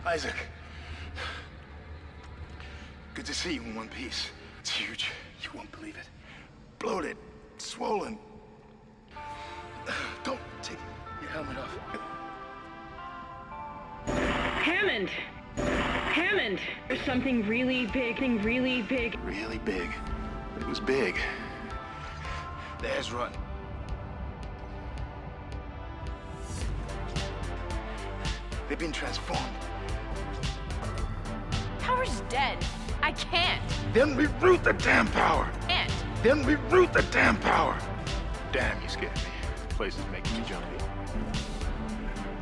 Isaac. Good to see you in one piece. It's huge. You won't believe it. Bloated. Swollen. Don't take your helmet off. Hammond! Hammond! There's something really big, Really big. It was big. There's Run. They've been transformed. Power's dead. I can't. Then reroute the damn power. Can't. Then reroute the damn power. Damn, you scared me. This place is making me jumpy.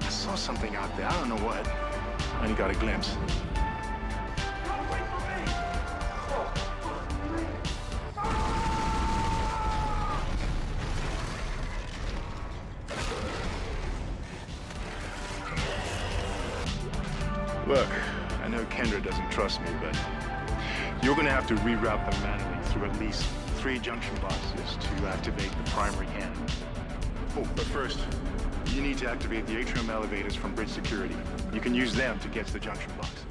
I saw something out there. I don't know what. I only got a glimpse. Look, I know Kendra doesn't trust me, but you're gonna have to reroute them manually through at least 3 junction boxes to activate the primary cannon. Oh, but first, you need to activate the atrium elevators from bridge security. You can use them to get to the junction boxes.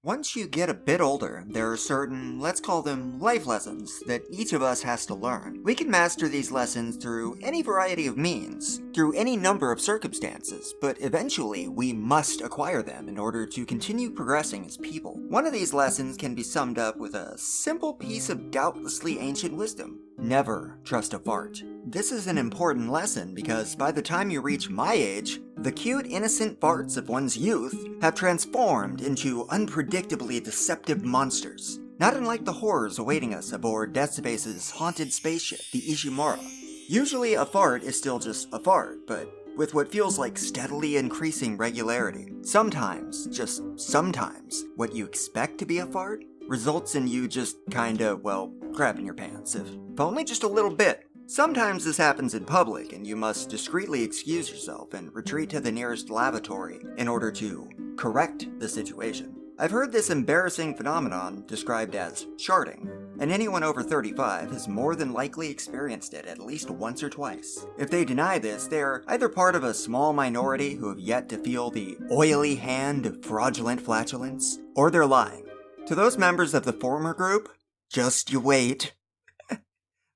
Once you get a bit older, there are certain, let's call them life lessons, that each of us has to learn. We can master these lessons through any variety of means, through any number of circumstances, but eventually we must acquire them in order to continue progressing as people. One of these lessons can be summed up with a simple piece of doubtlessly ancient wisdom. Never trust a fart. This is an important lesson because by the time you reach my age, the cute, innocent farts of one's youth have transformed into unpredictably deceptive monsters, not unlike the horrors awaiting us aboard Deadspace's haunted spaceship, the Ishimura. Usually a fart is still just a fart, but with what feels like steadily increasing regularity. Sometimes, just sometimes, what you expect to be a fart results in you just kinda, well, crapping your pants, if only just a little bit. Sometimes this happens in public, and you must discreetly excuse yourself and retreat to the nearest lavatory in order to correct the situation. I've heard this embarrassing phenomenon described as sharding, and anyone over 35 has more than likely experienced it at least once or twice. If they deny this, they're either part of a small minority who have yet to feel the oily hand of fraudulent flatulence, or they're lying. To those members of the former group, just you wait.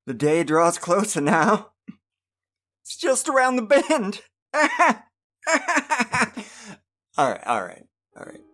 The day draws closer now. It's just around the bend. Alright.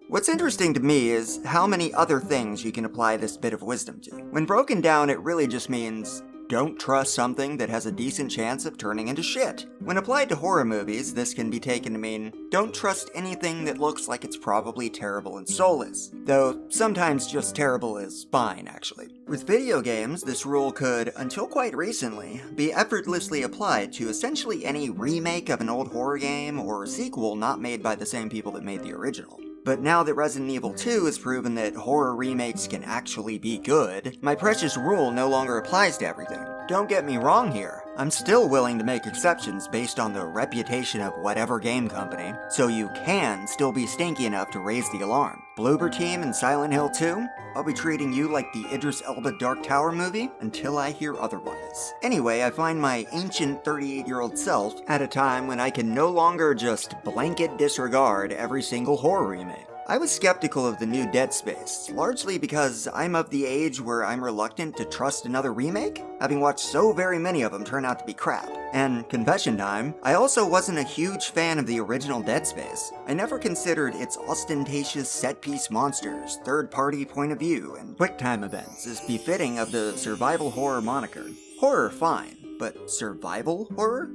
What's interesting to me is how many other things you can apply this bit of wisdom to. When broken down, it really just means don't trust something that has a decent chance of turning into shit. When applied to horror movies, this can be taken to mean don't trust anything that looks like it's probably terrible and soulless. Though sometimes just terrible is fine, actually. With video games, this rule could, until quite recently, be effortlessly applied to essentially any remake of an old horror game or sequel not made by the same people that made the original. But now that Resident Evil 2 has proven that horror remakes can actually be good, my precious rule no longer applies to everything. Don't get me wrong here, I'm still willing to make exceptions based on the reputation of whatever game company, so you can still be stinky enough to raise the alarm. Bloober Team and Silent Hill 2? I'll be treating you like the Idris Elba Dark Tower movie until I hear otherwise. Anyway, I find my ancient 38-year-old self at a time when I can no longer just blanket disregard every single horror remake. I was skeptical of the new Deadspace, largely because I'm of the age where I'm reluctant to trust another remake, having watched so very many of them turn out to be crap. And confession time, I also wasn't a huge fan of the original Deadspace. I never considered its ostentatious set-piece monsters, third-party point of view, and quick-time events as befitting of the survival horror moniker. Horror, fine, but survival horror?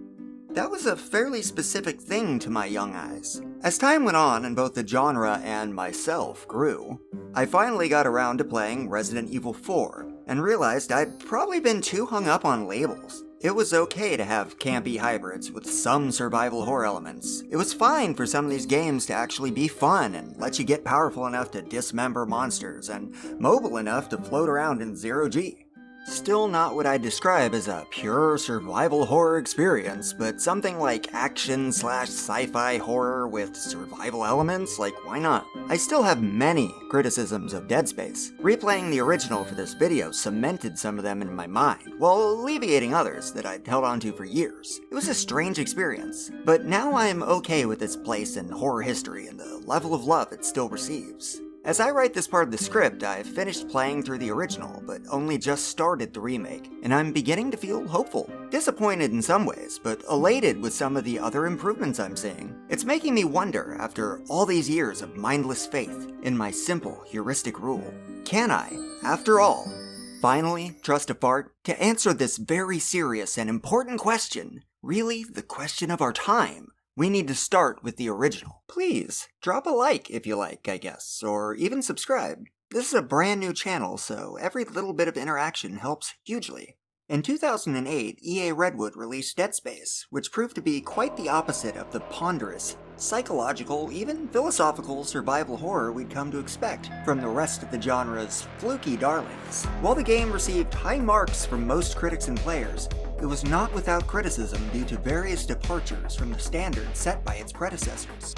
That was a fairly specific thing to my young eyes. As time went on and both the genre and myself grew, I finally got around to playing Resident Evil 4 and realized I'd probably been too hung up on labels. It was okay to have campy hybrids with some survival horror elements. It was fine for some of these games to actually be fun and let you get powerful enough to dismember monsters and mobile enough to float around in zero-G. Still not what I'd describe as a pure survival horror experience, but something like action/sci-fi horror with survival elements, like why not? I still have many criticisms of Deadspace. Replaying the original for this video cemented some of them in my mind, while alleviating others that I'd held onto for years. It was a strange experience, but now I'm okay with its place in horror history and the level of love it still receives. As I write this part of the script, I've finished playing through the original, but only just started the remake, and I'm beginning to feel hopeful. Disappointed in some ways, but elated with some of the other improvements I'm seeing. It's making me wonder, after all these years of mindless faith in my simple heuristic rule, can I, after all, finally trust a fart to answer this very serious and important question, really the question of our time? We need to start with the original. Please, drop a like if you like, I guess, or even subscribe. This is a brand new channel, so every little bit of interaction helps hugely. In 2008, EA Redwood released Deadspace, which proved to be quite the opposite of the ponderous, psychological, even philosophical survival horror we'd come to expect from the rest of the genre's fluky darlings. While the game received high marks from most critics and players, it was not without criticism due to various departures from the standards set by its predecessors.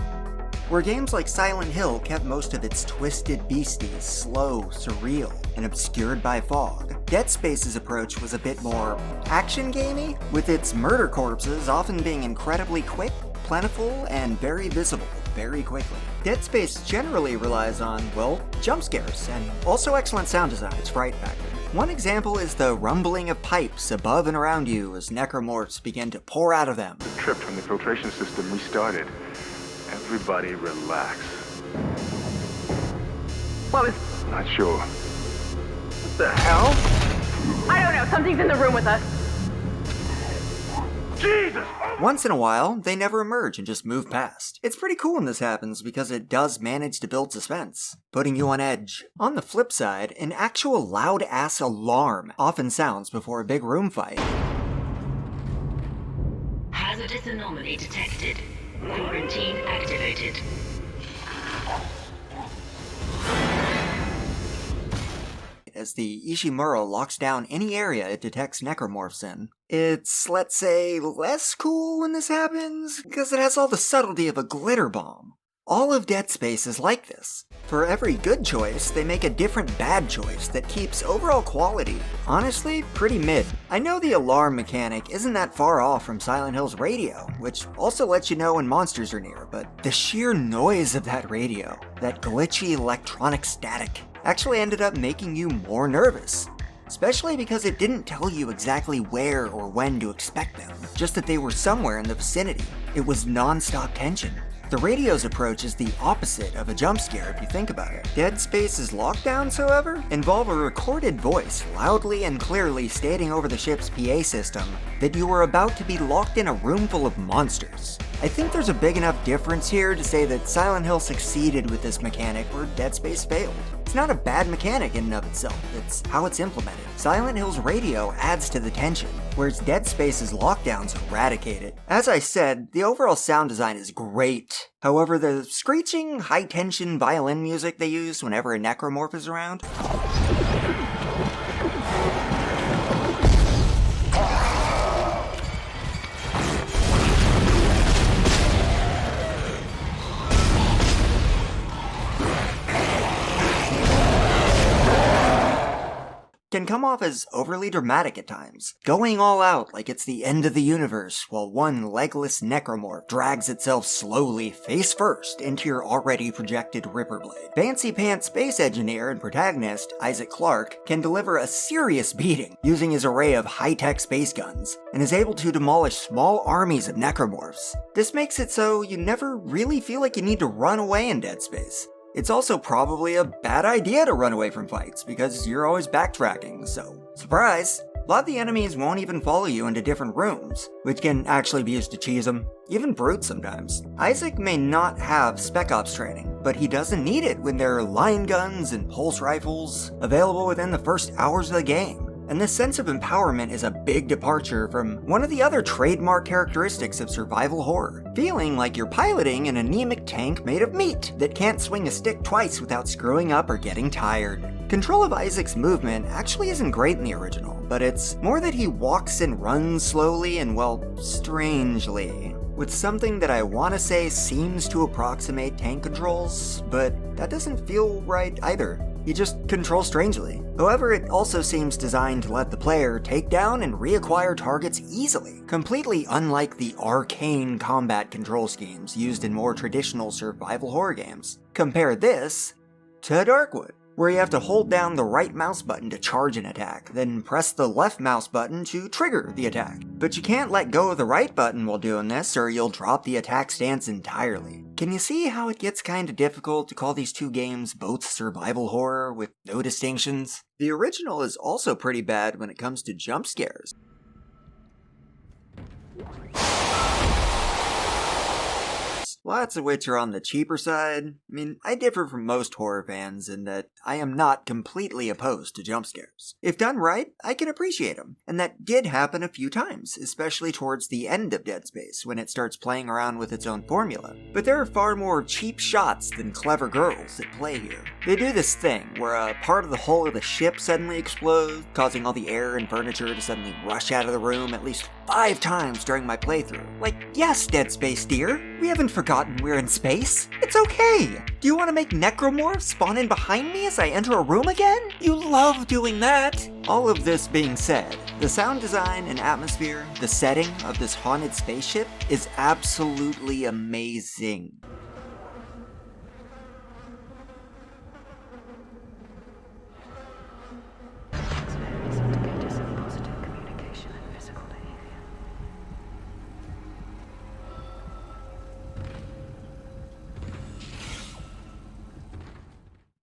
Where games like Silent Hill kept most of its twisted beasties slow, surreal, and obscured by fog, Deadspace's approach was a bit more action-gamey, with its murder corpses often being incredibly quick, plentiful, and very visible very quickly. Deadspace generally relies on, well, jump scares, and also excellent sound design, its fright factor. One example is the rumbling of pipes above and around you as necromorphs begin to pour out of them. The trip from the filtration system restarted. Everybody relax. What was... Not sure. What the hell? I don't know. Something's in the room with us. Jesus! Once in a while, they never emerge and just move past. It's pretty cool when this happens because it does manage to build suspense, putting you on edge. On the flip side, an actual loud-ass alarm often sounds before a big room fight. Hazardous anomaly detected. Quarantine activated. As the Ishimura locks down any area it detects necromorphs in. It's, let's say, less cool when this happens, because it has all the subtlety of a glitter bomb. All of Deadspace is like this. For every good choice, they make a different bad choice that keeps overall quality, honestly, pretty mid. I know the alarm mechanic isn't that far off from Silent Hill's radio, which also lets you know when monsters are near, but the sheer noise of that radio, that glitchy electronic static, actually ended up making you more nervous. Especially because it didn't tell you exactly where or when to expect them, just that they were somewhere in the vicinity. It was non-stop tension. The radio's approach is the opposite of a jump scare if you think about it. Deadspace's lockdowns, however, involve a recorded voice loudly and clearly stating over the ship's PA system that you are about to be locked in a room full of monsters. I think there's a big enough difference here to say that Silent Hill succeeded with this mechanic where Deadspace failed. It's not a bad mechanic in and of itself, it's how it's implemented. Silent Hill's radio adds to the tension, whereas Deadspace's lockdowns eradicate it. As I said, the overall sound design is great. However, the screeching, high-tension violin music they use whenever a necromorph is around can come off as overly dramatic at times, going all out like it's the end of the universe while one legless necromorph drags itself slowly face first into your already projected Ripper Blade. Fancy pants space engineer and protagonist, Isaac Clarke, can deliver a serious beating using his array of high-tech space guns, and is able to demolish small armies of necromorphs. This makes it so you never really feel like you need to run away in Deadspace. It's also probably a bad idea to run away from fights, because you're always backtracking, so surprise! A lot of the enemies won't even follow you into different rooms, which can actually be used to cheese them, even brute sometimes. Isaac may not have Spec Ops training, but he doesn't need it when there are line guns and pulse rifles available within the first hours of the game. And this sense of empowerment is a big departure from one of the other trademark characteristics of survival horror, feeling like you're piloting an anemic tank made of meat that can't swing a stick twice without screwing up or getting tired. Control of Isaac's movement actually isn't great in the original, but it's more that he walks and runs slowly and, well, strangely. With something that I want to say seems to approximate tank controls, but that doesn't feel right either. He just controls strangely. However, it also seems designed to let the player take down and reacquire targets easily, completely unlike the arcane combat control schemes used in more traditional survival horror games. Compare this to Darkwood, where you have to hold down the right mouse button to charge an attack, then press the left mouse button to trigger the attack. But you can't let go of the right button while doing this, or you'll drop the attack stance entirely. Can you see how it gets kinda difficult to call these two games both survival horror with no distinctions? The original is also pretty bad when it comes to jump scares. Lots of which are on the cheaper side. I mean, I differ from most horror fans in that I am not completely opposed to jump scares. If done right, I can appreciate them, and that did happen a few times, especially towards the end of Deadspace, when it starts playing around with its own formula. But there are far more cheap shots than clever girls at play here. They do this thing where a part of the hull of the ship suddenly explodes, causing all the air and furniture to suddenly rush out of the room at least 5 times during my playthrough. Like, yes, Dead Space, dear, we haven't forgotten we're in space. It's okay. Do you want to make necromorphs spawn in behind me as I enter a room again? You love doing that. All of this being said, the sound design and atmosphere, the setting of this haunted spaceship is absolutely amazing.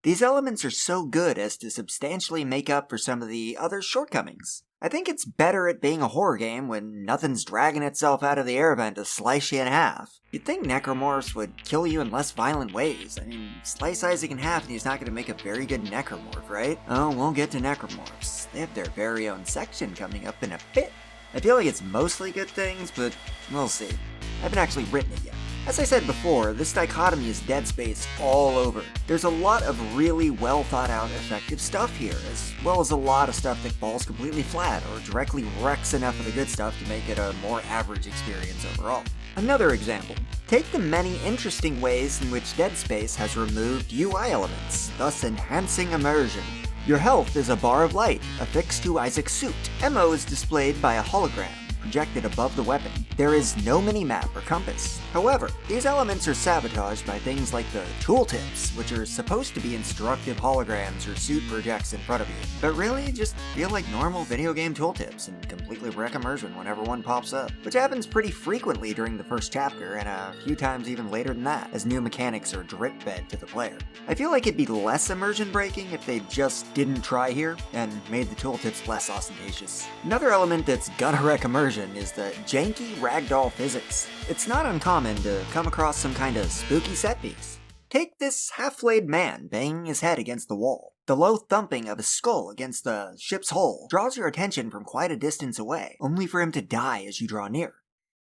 These elements are so good as to substantially make up for some of the other shortcomings. I think it's better at being a horror game when nothing's dragging itself out of the air vent to slice you in half. You'd think necromorphs would kill you in less violent ways. I mean, slice Isaac in half and he's not going to make a very good necromorph, right? Oh, we'll get to necromorphs. They have their very own section coming up in a bit. I feel like it's mostly good things, but we'll see. I haven't actually written it yet. As I said before, this dichotomy is Dead Space all over. There's a lot of really well thought out effective stuff here, as well as a lot of stuff that falls completely flat or directly wrecks enough of the good stuff to make it a more average experience overall. Another example. Take the many interesting ways in which Dead Space has removed UI elements, thus enhancing immersion. Your health is a bar of light affixed to Isaac's suit. Ammo is displayed by a hologram projected above the weapon. There is no minimap or compass. However, these elements are sabotaged by things like the tooltips, which are supposed to be instructive holograms your suit projects in front of you, but really just feel like normal video game tooltips and completely wreck immersion whenever one pops up, which happens pretty frequently during the first chapter and a few times even later than that, as new mechanics are drip-fed to the player. I feel like it'd be less immersion breaking if they just didn't try here and made the tooltips less ostentatious. Another element that's gonna wreck immersion is the janky ragdoll physics. It's not uncommon to come across some kind of spooky set piece. Take this half-flayed man banging his head against the wall. The low thumping of his skull against the ship's hull draws your attention from quite a distance away, only for him to die as you draw near.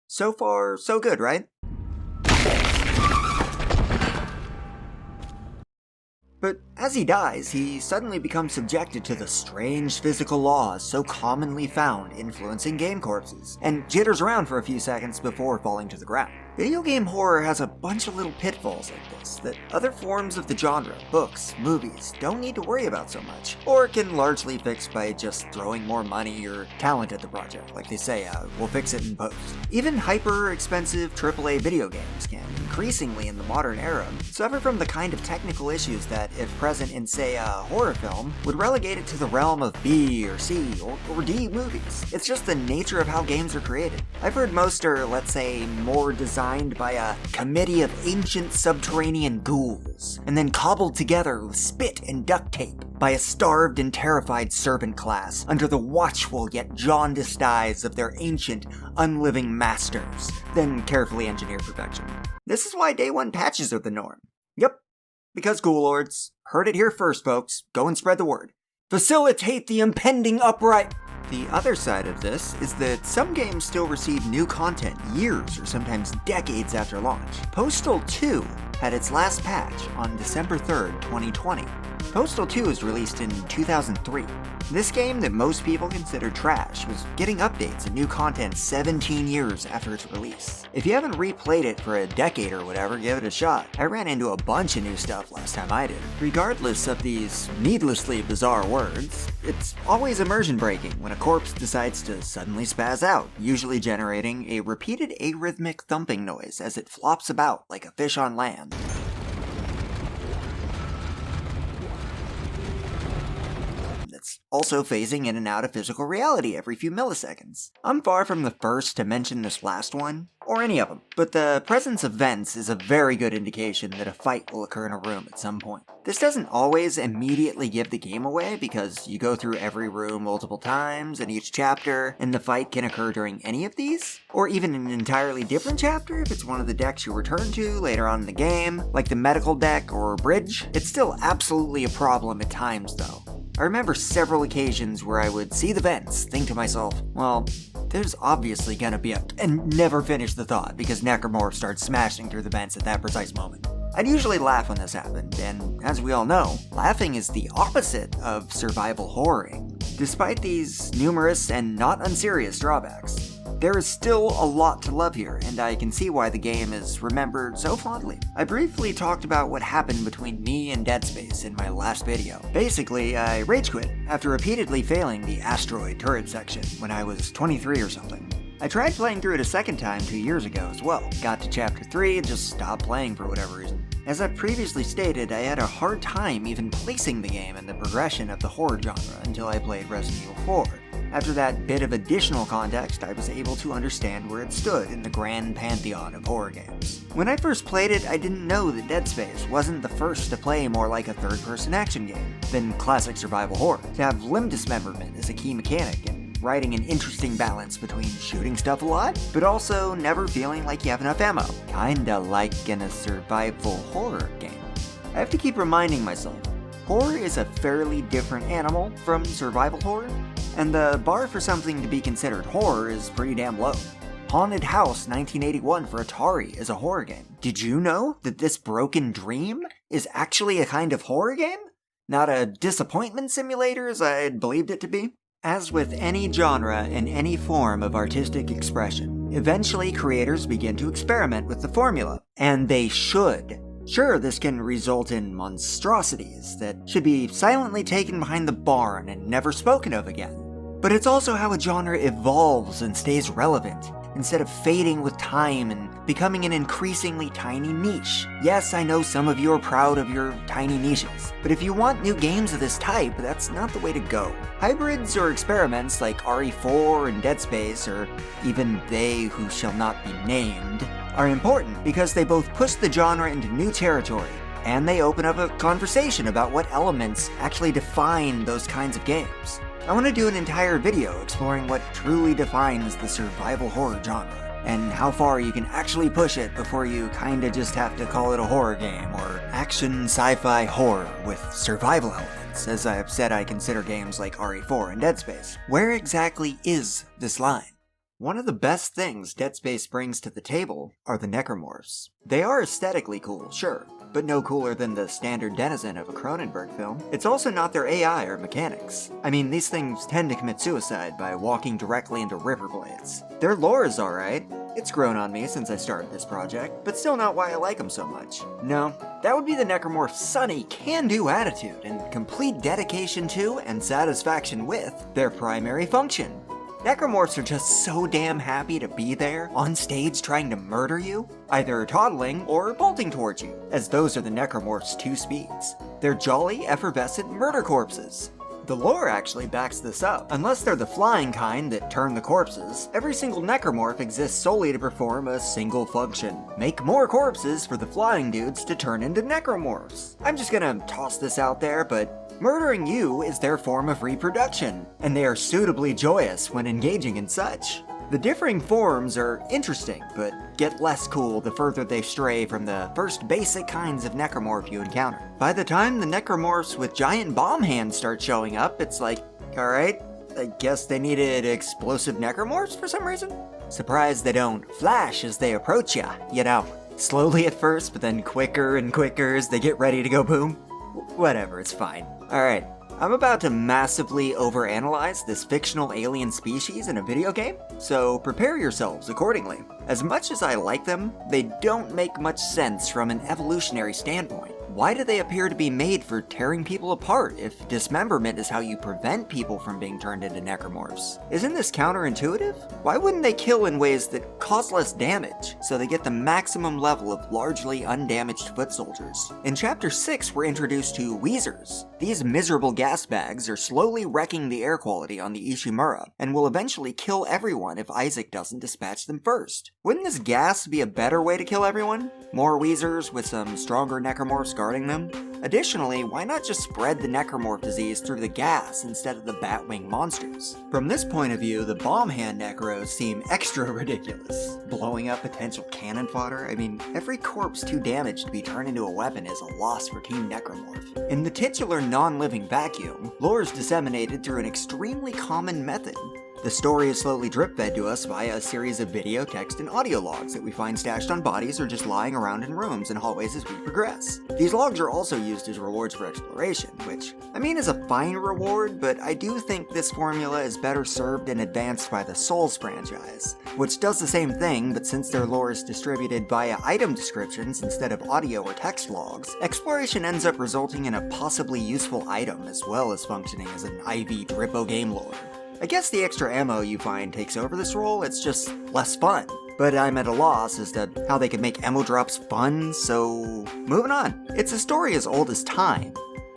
So far, so good, right? But as he dies, he suddenly becomes subjected to the strange physical laws so commonly found influencing game corpses, and jitters around for a few seconds before falling to the ground. Video game horror has a bunch of little pitfalls like this that other forms of the genre, books, movies, don't need to worry about so much, or can largely fix by just throwing more money or talent at the project, like they say, we'll fix it in post. Even hyper-expensive AAA video games can, increasingly in the modern era, suffer from the kind of technical issues that, if present in, say, a horror film, would relegate it to the realm of B or C or D movies. It's just the nature of how games are created. I've heard most are, let's say, more designed by a committee of ancient subterranean ghouls, and then cobbled together with spit and duct tape by a starved and terrified servant class under the watchful yet jaundiced eyes of their ancient, unliving masters, then carefully engineered perfection. This is why day one patches are the norm. Yep, because Ghoul Lords. Heard it here first, folks. Go and spread the word. Facilitate the impending uprising. The other side of this is that some games still receive new content years or sometimes decades after launch. Postal 2 had its last patch on December 3rd, 2020. Postal 2 was released in 2003. This game that most people consider trash was getting updates and new content 17 years after its release. If you haven't replayed it for a decade or whatever, give it a shot. I ran into a bunch of new stuff last time I did. Regardless of these needlessly bizarre words, it's always immersion breaking when a corpse decides to suddenly spaz out, usually generating a repeated arrhythmic thumping noise as it flops about like a fish on land. That's also phasing in and out of physical reality every few milliseconds. I'm far from the first to mention this last one, or any of them, but the presence of vents is a very good indication that a fight will occur in a room at some point. This doesn't always immediately give the game away because you go through every room multiple times in each chapter, and the fight can occur during any of these, or even an entirely different chapter if it's one of the decks you return to later on in the game, like the medical deck or bridge. It's still absolutely a problem at times though. I remember several occasions where I would see the vents, think to myself, well, there's obviously gonna be and never finish the thought because Necromorph starts smashing through the vents at that precise moment. I'd usually laugh when this happened, and as we all know, laughing is the opposite of survival horroring. Despite these numerous and not unserious drawbacks, there is still a lot to love here, and I can see why the game is remembered so fondly. I briefly talked about what happened between me and Deadspace in my last video. Basically, I rage quit after repeatedly failing the asteroid turret section when I was 23 or something. I tried playing through it a second time 2 years ago as well. Got to chapter 3 and just stopped playing for whatever reason. As I've previously stated, I had a hard time even placing the game in the progression of the horror genre until I played Resident Evil 4. After that bit of additional context, I was able to understand where it stood in the grand pantheon of horror games. When I first played it, I didn't know that Deadspace wasn't the first to play more like a third-person action game than classic survival horror. To have limb dismemberment as a key mechanic, and riding an interesting balance between shooting stuff a lot, but also never feeling like you have enough ammo. Kinda like in a survival horror game. I have to keep reminding myself, horror is a fairly different animal from survival horror, and the bar for something to be considered horror is pretty damn low. Haunted House 1981 for Atari is a horror game. Did you know that this Broken Dream is actually a kind of horror game? Not a disappointment simulator as I'd believed it to be? As with any genre and any form of artistic expression, eventually creators begin to experiment with the formula, and they should. Sure, this can result in monstrosities that should be silently taken behind the barn and never spoken of again. But it's also how a genre evolves and stays relevant, instead of fading with time and becoming an increasingly tiny niche. Yes, I know some of you are proud of your tiny niches, but if you want new games of this type, that's not the way to go. Hybrids or experiments like RE4 and Deadspace, or even They Who Shall Not Be Named, are important because they both push the genre into new territory, and they open up a conversation about what elements actually define those kinds of games. I want to do an entire video exploring what truly defines the survival horror genre, and how far you can actually push it before you kinda just have to call it a horror game, or action sci-fi horror with survival elements, as I have said I consider games like RE4 and Deadspace. Where exactly is this line? One of the best things Deadspace brings to the table are the necromorphs. They are aesthetically cool, sure, but no cooler than the standard denizen of a Cronenberg film. It's also not their AI or mechanics. I mean, these things tend to commit suicide by walking directly into ripper blades. Their lore is alright. It's grown on me since I started this project, but still not why I like them so much. No, that would be the necromorph's sunny, can-do attitude and complete dedication to and satisfaction with their primary function. Necromorphs are just so damn happy to be there, on stage trying to murder you, either toddling or bolting towards you, as those are the necromorphs' two speeds. They're jolly, effervescent murder corpses. The lore actually backs this up. Unless they're the flying kind that turn the corpses, every single necromorph exists solely to perform a single function. Make more corpses for the flying dudes to turn into necromorphs. I'm just gonna toss this out there, but murdering you is their form of reproduction, and they are suitably joyous when engaging in such. The differing forms are interesting, but get less cool the further they stray from the first basic kinds of necromorph you encounter. By the time the necromorphs with giant bomb hands start showing up, it's like, alright, I guess they needed explosive necromorphs for some reason? Surprised they don't flash as they approach ya, you know. Slowly at first, but then quicker and quicker as they get ready to go boom. Whatever, it's fine. Alright, I'm about to massively overanalyze this fictional alien species in a video game, so prepare yourselves accordingly. As much as I like them, they don't make much sense from an evolutionary standpoint. Why do they appear to be made for tearing people apart if dismemberment is how you prevent people from being turned into necromorphs? Isn't this counterintuitive? Why wouldn't they kill in ways that cause less damage, so they get the maximum level of largely undamaged foot soldiers? In Chapter 6, we're introduced to Wheezers. These miserable gas bags are slowly wrecking the air quality on the Ishimura, and will eventually kill everyone if Isaac doesn't dispatch them first. Wouldn't this gas be a better way to kill everyone? More Wheezers with some stronger necromorphs guarding them? Additionally, why not just spread the necromorph disease through the gas instead of the batwing monsters? From this point of view, the bomb hand necros seem extra ridiculous. Blowing up potential cannon fodder? I mean, every corpse too damaged to be turned into a weapon is a loss for Team Necromorph. In the titular non-living vacuum, lore is disseminated through an extremely common method. The story is slowly drip-fed to us via a series of video, text, and audio logs that we find stashed on bodies or just lying around in rooms and hallways as we progress. These logs are also used as rewards for exploration, which, I mean, is a fine reward, but I do think this formula is better served and advanced by the Souls franchise, which does the same thing, but since their lore is distributed via item descriptions instead of audio or text logs, exploration ends up resulting in a possibly useful item as well as functioning as an IV Drippo game lore. I guess the extra ammo you find takes over this role, it's just less fun. But I'm at a loss as to how they could make ammo drops fun, so moving on. It's a story as old as time.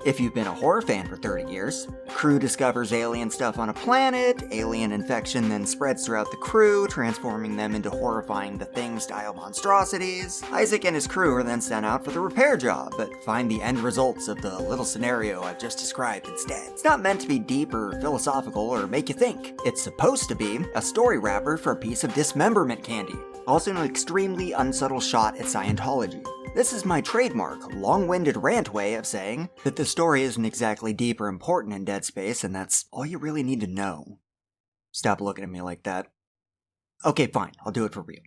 If you've been a horror fan for 30 years, crew discovers alien stuff on a planet, alien infection then spreads throughout the crew, transforming them into horrifying The Thing-style monstrosities. Isaac and his crew are then sent out for the repair job, but find the end results of the little scenario I've just described instead. It's not meant to be deep or philosophical or make you think. It's supposed to be a story wrapper for a piece of dismemberment candy. Also an extremely unsubtle shot at Scientology. This is my trademark, long-winded rant way of saying that the story isn't exactly deep or important in Deadspace, and that's all you really need to know. Stop looking at me like that. Okay, fine, I'll do it for real.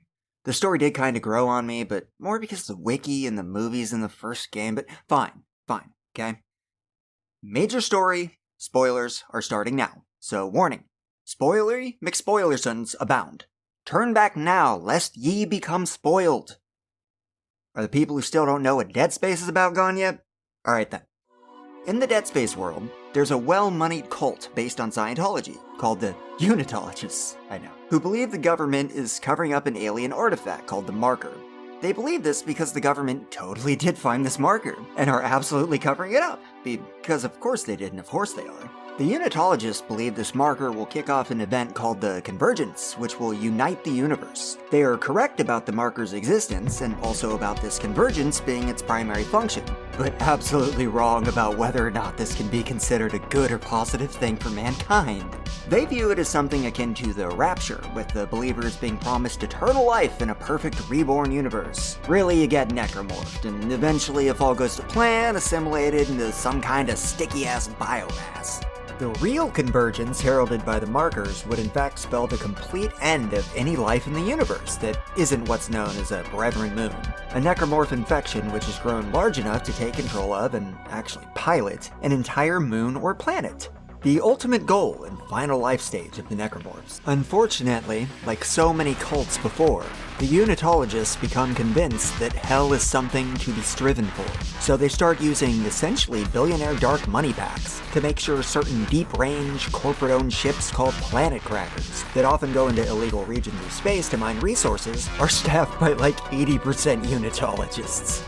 The story did kind of grow on me, but more because of the wiki and the movies in the first game, but fine, okay? Major story, spoilers are starting now. So warning, spoilery McSpoilersons abound. Turn back now, lest ye become spoiled. Are the people who still don't know what Deadspace is about gone yet? Alright then. In the Deadspace world, there's a well-moneyed cult based on Scientology, called the Unitologists, who believe the government is covering up an alien artifact called the Marker. They believe this because the government totally did find this marker, and are absolutely covering it up, because of course they did, and of course they are. The Unitologists believe this marker will kick off an event called the Convergence, which will unite the universe. They are correct about the marker's existence, and also about this convergence being its primary function, but absolutely wrong about whether or not this can be considered a good or positive thing for mankind. They view it as something akin to the Rapture, with the believers being promised eternal life in a perfect reborn universe. Really, you get necromorphed, and eventually, if all goes to plan, assimilated into some kind of sticky-ass biomass. The real convergence heralded by the markers would in fact spell the complete end of any life in the universe that isn't what's known as a Brethren Moon, a necromorph infection which has grown large enough to take control of and actually pilot an entire moon or planet. The ultimate goal and final life stage of the necromorphs. Unfortunately, like so many cults before, the Unitologists become convinced that hell is something to be striven for, so they start using essentially billionaire dark money packs to make sure certain deep-range, corporate-owned ships called planet crackers that often go into illegal regions of space to mine resources are staffed by like 80% Unitologists.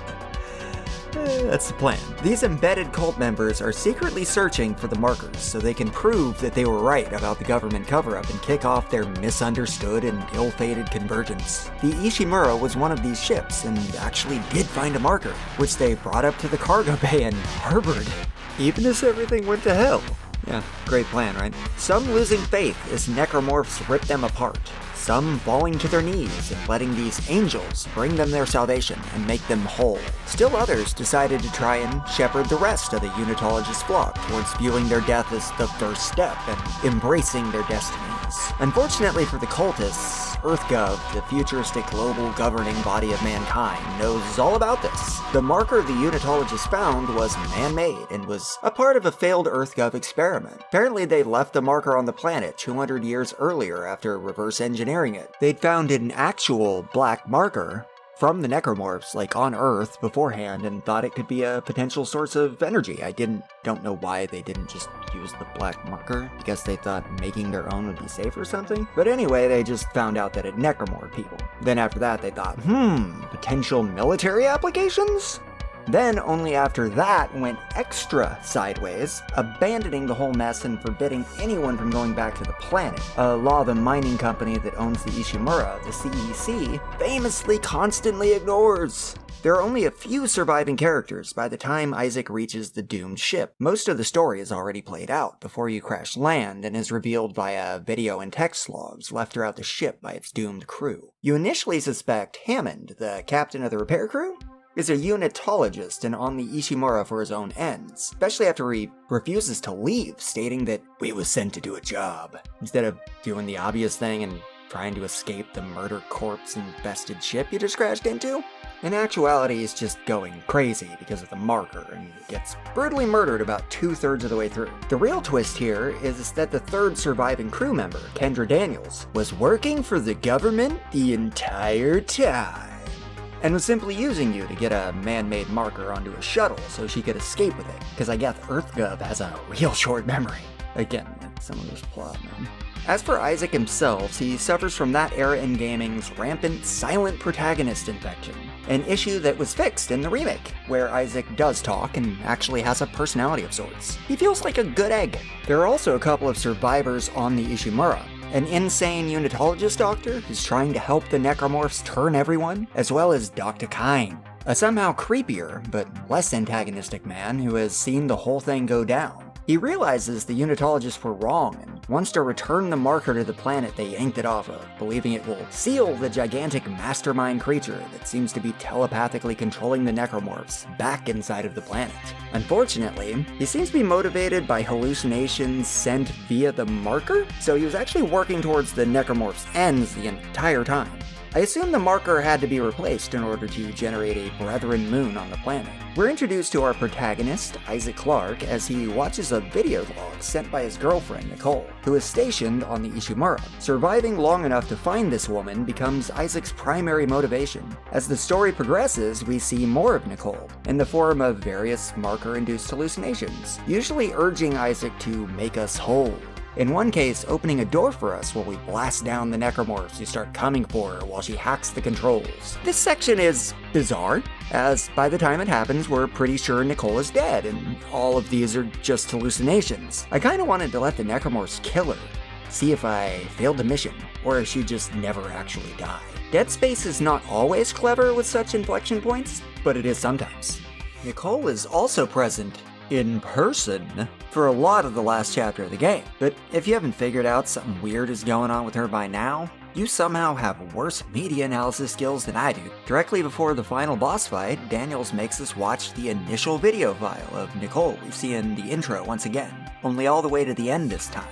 That's the plan. These embedded cult members are secretly searching for the markers so they can prove that they were right about the government cover-up and kick off their misunderstood and ill-fated convergence. The Ishimura was one of these ships and actually did find a marker, which they brought up to the cargo bay and harbored, even as everything went to hell. Yeah, great plan, right? Some losing faith as necromorphs rip them apart. Some falling to their knees and letting these angels bring them their salvation and make them whole. Still others decided to try and shepherd the rest of the Unitologist flock towards viewing their death as the first step and embracing their destinies. Unfortunately for the cultists, EarthGov, the futuristic global governing body of mankind, knows all about this. The marker the Unitologists found was man-made and was a part of a failed EarthGov experiment. Apparently they left the marker on the planet 200 years earlier after reverse engineering it. They'd found an actual black marker from the necromorphs, like on Earth, beforehand, and thought it could be a potential source of energy. I don't know why they didn't just use the black marker. I guess they thought making their own would be safe or something. But anyway, they just found out that it necromorphed people. Then after that, they thought, potential military applications? Then, only after that, went extra sideways, abandoning the whole mess and forbidding anyone from going back to the planet. A law the mining company that owns the Ishimura, the CEC, famously constantly ignores. There are only a few surviving characters by the time Isaac reaches the doomed ship. Most of the story is already played out before you crash land and is revealed via video and text logs left throughout the ship by its doomed crew. You initially suspect Hammond, the captain of the repair crew, is a unitologist and on the Ishimura for his own ends, especially after he refuses to leave, stating that we was sent to do a job, instead of doing the obvious thing and trying to escape the murder corpse infested ship you just crashed into. In actuality, he's just going crazy because of the marker and gets brutally murdered about 2/3 of the way through. The real twist here is that the third surviving crew member, Kendra Daniels, was working for the government the entire time, and was simply using you to get a man-made marker onto a shuttle so she could escape with it, because I guess EarthGov has a real short memory. Again, some of this plot, man. As for Isaac himself, he suffers from that era in gaming's rampant silent protagonist infection, an issue that was fixed in the remake, where Isaac does talk and actually has a personality of sorts. He feels like a good egg. There are also a couple of survivors on the Ishimura, an insane unitologist doctor who's trying to help the necromorphs turn everyone, as well as Dr. Kine, a somehow creepier but less antagonistic man who has seen the whole thing go down. He realizes the unitologists were wrong and wants to return the marker to the planet they yanked it off of, believing it will seal the gigantic mastermind creature that seems to be telepathically controlling the necromorphs back inside of the planet. Unfortunately, he seems to be motivated by hallucinations sent via the marker, so he was actually working towards the necromorphs' ends the entire time. I assume the marker had to be replaced in order to generate a brethren moon on the planet. We're introduced to our protagonist, Isaac Clarke, as he watches a video log sent by his girlfriend, Nicole, who is stationed on the Ishimura. Surviving long enough to find this woman becomes Isaac's primary motivation. As the story progresses, we see more of Nicole, in the form of various marker-induced hallucinations, usually urging Isaac to make us whole. In one case, opening a door for us while we blast down the necromorphs who start coming for her while she hacks the controls. This section is bizarre, as by the time it happens, we're pretty sure Nicole is dead, and all of these are just hallucinations. I kinda wanted to let the necromorphs kill her, see if I failed the mission, or if she'd just never actually die. Deadspace is not always clever with such inflection points, but it is sometimes. Nicole is also present in person for a lot of the last chapter of the game. But if you haven't figured out something weird is going on with her by now, you somehow have worse media analysis skills than I do. Directly before the final boss fight, Daniels makes us watch the initial video file of Nicole we see in the intro once again, only all the way to the end this time,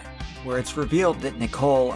where it's revealed that Nicole,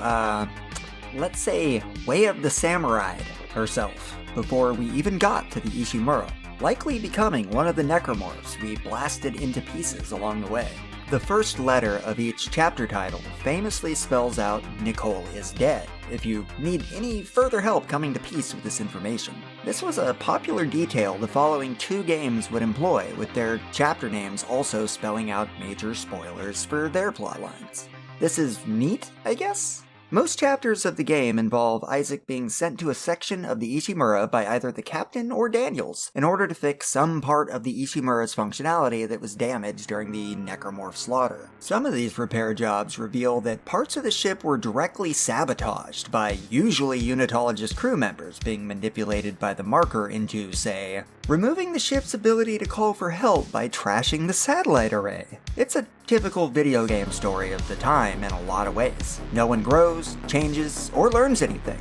let's say, way of the samurai'd herself before we even got to the Ishimura, likely becoming one of the necromorphs we blasted into pieces along the way. The first letter of each chapter title famously spells out Nicole is dead, if you need any further help coming to peace with this information. This was a popular detail the following two games would employ, with their chapter names also spelling out major spoilers for their plotlines. This is neat, I guess? Most chapters of the game involve Isaac being sent to a section of the Ishimura by either the captain or Daniels in order to fix some part of the Ishimura's functionality that was damaged during the necromorph slaughter. Some of these repair jobs reveal that parts of the ship were directly sabotaged by usually unitologist crew members being manipulated by the marker into, say, removing the ship's ability to call for help by trashing the satellite array. It's a typical video game story of the time in a lot of ways. No one grows, changes, or learns anything.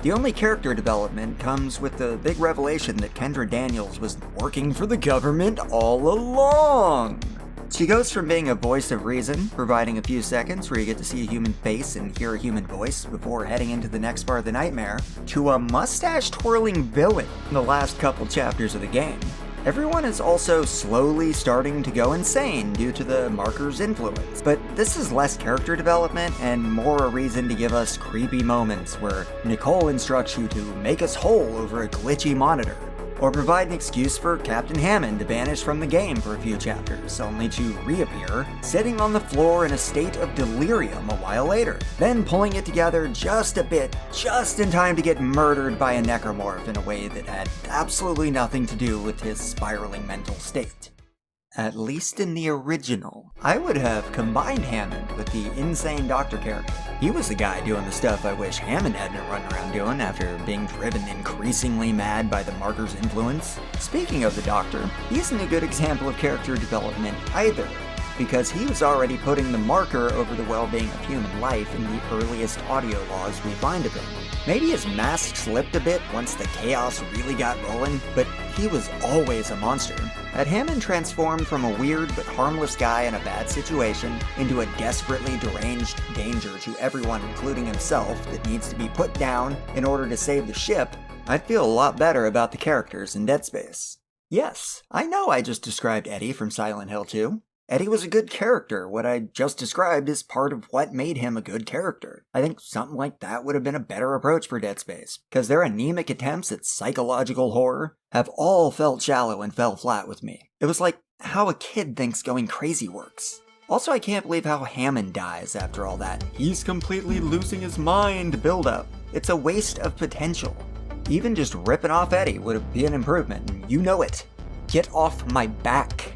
The only character development comes with the big revelation that Kendra Daniels was working for the government all along. She goes from being a voice of reason, providing a few seconds where you get to see a human face and hear a human voice before heading into the next part of the nightmare, to a mustache-twirling villain in the last couple chapters of the game. Everyone is also slowly starting to go insane due to the marker's influence, but this is less character development and more a reason to give us creepy moments where Nicole instructs you to make us whole over a glitchy monitor, or provide an excuse for Captain Hammond to vanish from the game for a few chapters, only to reappear, sitting on the floor in a state of delirium a while later, then pulling it together just a bit, just in time to get murdered by a necromorph in a way that had absolutely nothing to do with his spiraling mental state. At least in the original. I would have combined Hammond with the insane doctor character. He was the guy doing the stuff I wish Hammond hadn't run around doing after being driven increasingly mad by the marker's influence. Speaking of the doctor, he isn't a good example of character development either, because he was already putting the marker over the well-being of human life in the earliest audio logs we find of him. Maybe his mask slipped a bit once the chaos really got rolling, but he was always a monster. Had Hammond transformed from a weird but harmless guy in a bad situation into a desperately deranged danger to everyone, including himself, that needs to be put down in order to save the ship, I'd feel a lot better about the characters in Deadspace. Yes, I know I just described Eddie from Silent Hill 2. Eddie was a good character. What I just described is part of what made him a good character. I think something like that would have been a better approach for Dead Space, because their anemic attempts at psychological horror have all felt shallow and fell flat with me. It was like how a kid thinks going crazy works. Also, I can't believe how Hammond dies after all that "he's completely losing his mind" build-up. It's a waste of potential. Even just ripping off Eddie would be an improvement, and you know it. Get off my back.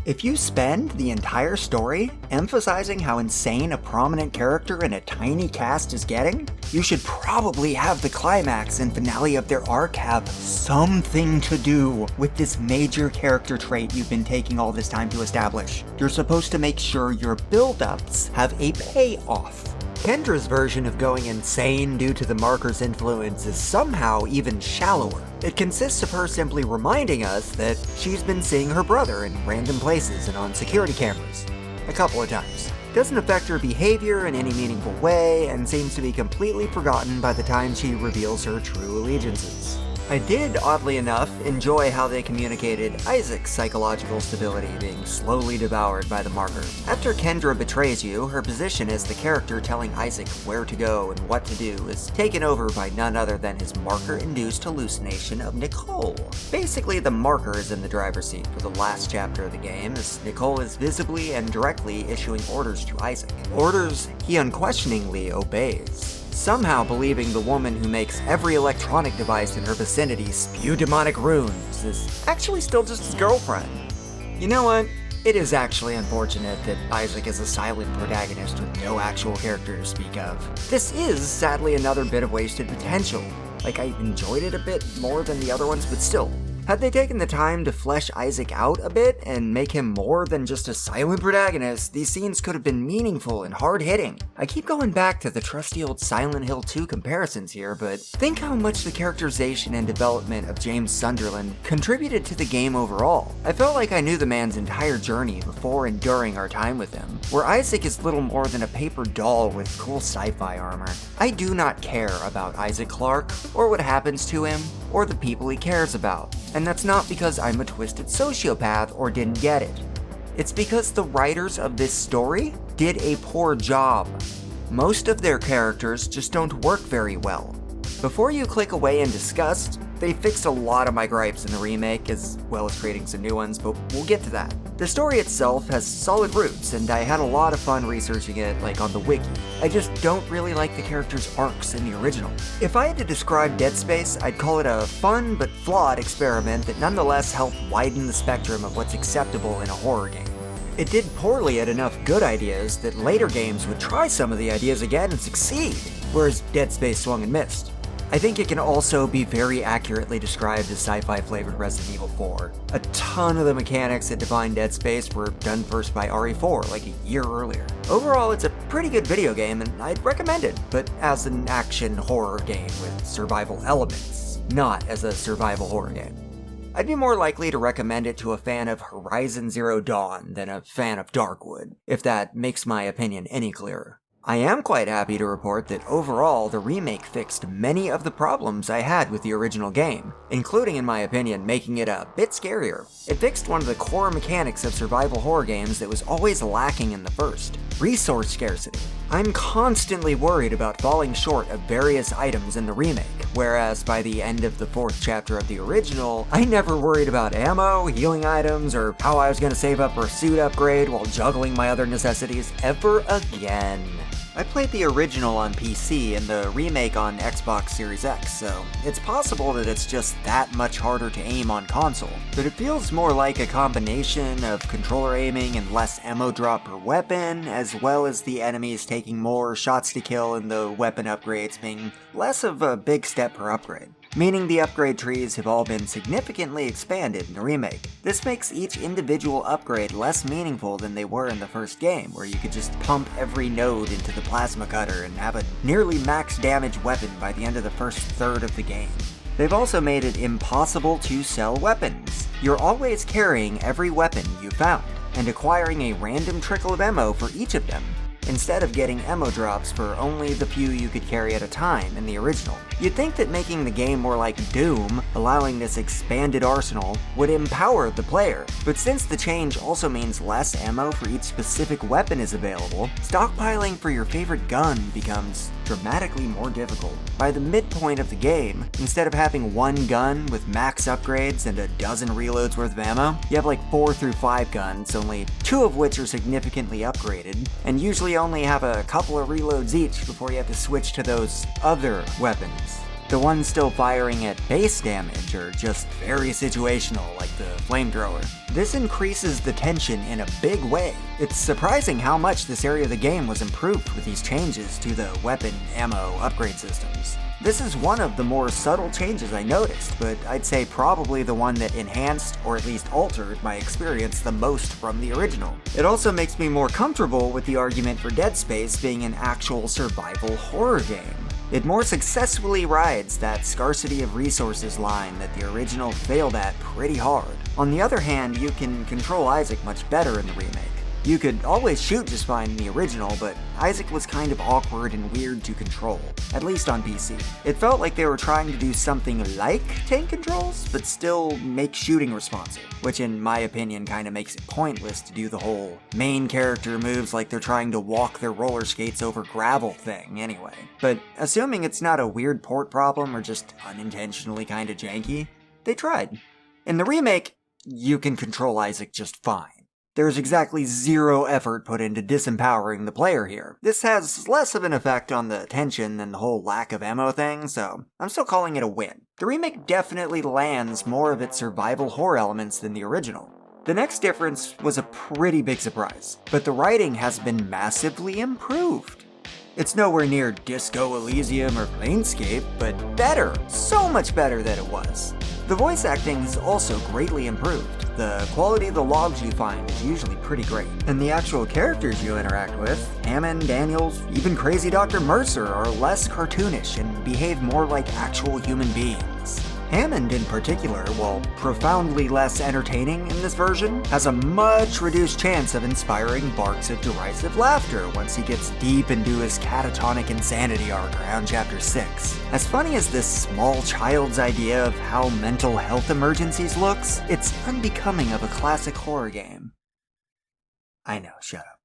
If you spend the entire story emphasizing how insane a prominent character in a tiny cast is getting, you should probably have the climax and finale of their arc have something to do with this major character trait you've been taking all this time to establish. You're supposed to make sure your build-ups have a payoff. Kendra's version of going insane due to the marker's influence is somehow even shallower. It consists of her simply reminding us that she's been seeing her brother in random places and on security cameras. A couple of times. Doesn't affect her behavior in any meaningful way, and seems to be completely forgotten by the time she reveals her true allegiances. I did, oddly enough, enjoy how they communicated Isaac's psychological stability being slowly devoured by the marker. After Kendra betrays you, her position as the character telling Isaac where to go and what to do is taken over by none other than his marker-induced hallucination of Nicole. Basically, the marker is in the driver's seat for the last chapter of the game, as Nicole is visibly and directly issuing orders to Isaac. Orders he unquestioningly obeys. Somehow believing the woman who makes every electronic device in her vicinity spew demonic runes is actually still just his girlfriend. You know what? It is actually unfortunate that Isaac is a silent protagonist with no actual character to speak of. This is, sadly, another bit of wasted potential. Like, I enjoyed it a bit more than the other ones, but still. Had they taken the time to flesh Isaac out a bit and make him more than just a silent protagonist, these scenes could have been meaningful and hard-hitting. I keep going back to the trusty old Silent Hill 2 comparisons here, but think how much the characterization and development of James Sunderland contributed to the game overall. I felt like I knew the man's entire journey before and during our time with him, where Isaac is little more than a paper doll with cool sci-fi armor. I do not care about Isaac Clarke, or what happens to him, or the people he cares about. And that's not because I'm a twisted sociopath or didn't get it. It's because the writers of this story did a poor job. Most of their characters just don't work very well. Before you click away in disgust, they fixed a lot of my gripes in the remake, as well as creating some new ones, but we'll get to that. The story itself has solid roots, and I had a lot of fun researching it, like on the wiki. I just don't really like the characters' arcs in the original. If I had to describe Dead Space, I'd call it a fun but flawed experiment that nonetheless helped widen the spectrum of what's acceptable in a horror game. It did poorly at enough good ideas that later games would try some of the ideas again and succeed, whereas Dead Space swung and missed. I think it can also be very accurately described as sci-fi flavored Resident Evil 4. A ton of the mechanics that define Dead Space were done first by RE4 like a year earlier. Overall, it's a pretty good video game and I'd recommend it, but as an action horror game with survival elements, not as a survival horror game. I'd be more likely to recommend it to a fan of Horizon Zero Dawn than a fan of Darkwood, if that makes my opinion any clearer. I am quite happy to report that overall, the remake fixed many of the problems I had with the original game, including, in my opinion, making it a bit scarier. It fixed one of the core mechanics of survival horror games that was always lacking in the first: resource scarcity. I'm constantly worried about falling short of various items in the remake, whereas by the end of the 4th chapter of the original, I never worried about ammo, healing items, or how I was going to save up for a suit upgrade while juggling my other necessities ever again. I played the original on PC and the remake on Xbox Series X, so it's possible that it's just that much harder to aim on console, but it feels more like a combination of controller aiming and less ammo drop per weapon, as well as the enemies taking more shots to kill and the weapon upgrades being less of a big step per upgrade. Meaning the upgrade trees have all been significantly expanded in the remake. This makes each individual upgrade less meaningful than they were in the first game, where you could just pump every node into the plasma cutter and have a nearly max damage weapon by the end of the first third of the game. They've also made it impossible to sell weapons. You're always carrying every weapon you found, and acquiring a random trickle of ammo for each of them, instead of getting ammo drops for only the few you could carry at a time in the original. You'd think that making the game more like Doom, allowing this expanded arsenal, would empower the player, but since the change also means less ammo for each specific weapon is available, stockpiling for your favorite gun becomes dramatically more difficult. By the midpoint of the game, instead of having one gun with max upgrades and a dozen reloads worth of ammo, you have like 4 through 5 guns, only 2 of which are significantly upgraded, and usually only have a couple of reloads each before you have to switch to those other weapons. The ones still firing at base damage are just very situational, like the flamethrower. This increases the tension in a big way. It's surprising how much this area of the game was improved with these changes to the weapon ammo upgrade systems. This is one of the more subtle changes I noticed, but I'd say probably the one that enhanced, or at least altered, my experience the most from the original. It also makes me more comfortable with the argument for Deadspace being an actual survival horror game. It more successfully rides that scarcity of resources line that the original failed at pretty hard. On the other hand, you can control Isaac much better in the remake. You could always shoot just fine in the original, but Isaac was kind of awkward and weird to control, at least on PC. It felt like they were trying to do something like tank controls, but still make shooting responsive, which in my opinion kinda makes it pointless to do the whole main character moves like they're trying to walk their roller skates over gravel thing anyway. But assuming it's not a weird port problem or just unintentionally kinda janky, they tried. In the remake, you can control Isaac just fine. There's exactly zero effort put into disempowering the player here. This has less of an effect on the tension than the whole lack of ammo thing, so I'm still calling it a win. The remake definitely lands more of its survival horror elements than the original. The next difference was a pretty big surprise, but the writing has been massively improved. It's nowhere near Disco Elysium or Planescape, but better, so much better than it was. The voice acting has also greatly improved. The quality of the logs you find is usually pretty great, and the actual characters you interact with, Hammond, Daniels, even crazy Dr. Mercer, are less cartoonish and behave more like actual human beings. Hammond in particular, while profoundly less entertaining in this version, has a much reduced chance of inspiring barks of derisive laughter once he gets deep into his catatonic insanity arc around chapter 6. As funny as this small child's idea of how mental health emergencies looks, it's unbecoming of a classic horror game. I know, shut up.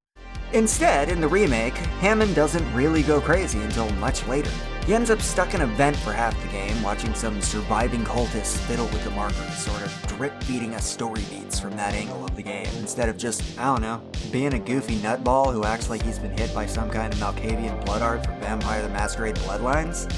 Instead, in the remake, Hammond doesn't really go crazy until much later. He ends up stuck in a vent for half the game, watching some surviving cultists fiddle with the markers, sort of drip-feeding us story beats from that angle of the game, instead of just, I don't know, being a goofy nutball who acts like he's been hit by some kind of Malkavian blood art from Vampire the Masquerade Bloodlines.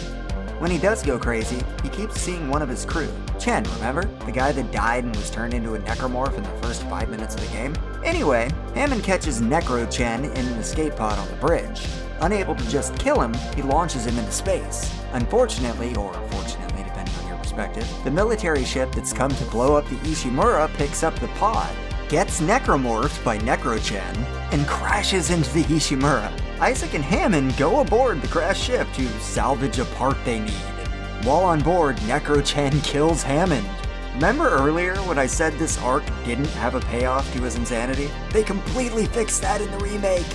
When he does go crazy, he keeps seeing one of his crew. Chen, remember? The guy that died and was turned into a necromorph in the first 5 minutes of the game? Anyway, Hammond catches Necro Chen in an escape pod on the bridge. Unable to just kill him, he launches him into space. Unfortunately, or fortunately depending on your perspective, the military ship that's come to blow up the Ishimura picks up the pod, gets necromorphed by Necro Chen, and crashes into the Ishimura. Isaac and Hammond go aboard the crashed ship to salvage a part they need. While on board, Necro Chen kills Hammond. Remember earlier when I said this arc didn't have a payoff to his insanity? They completely fixed that in the remake!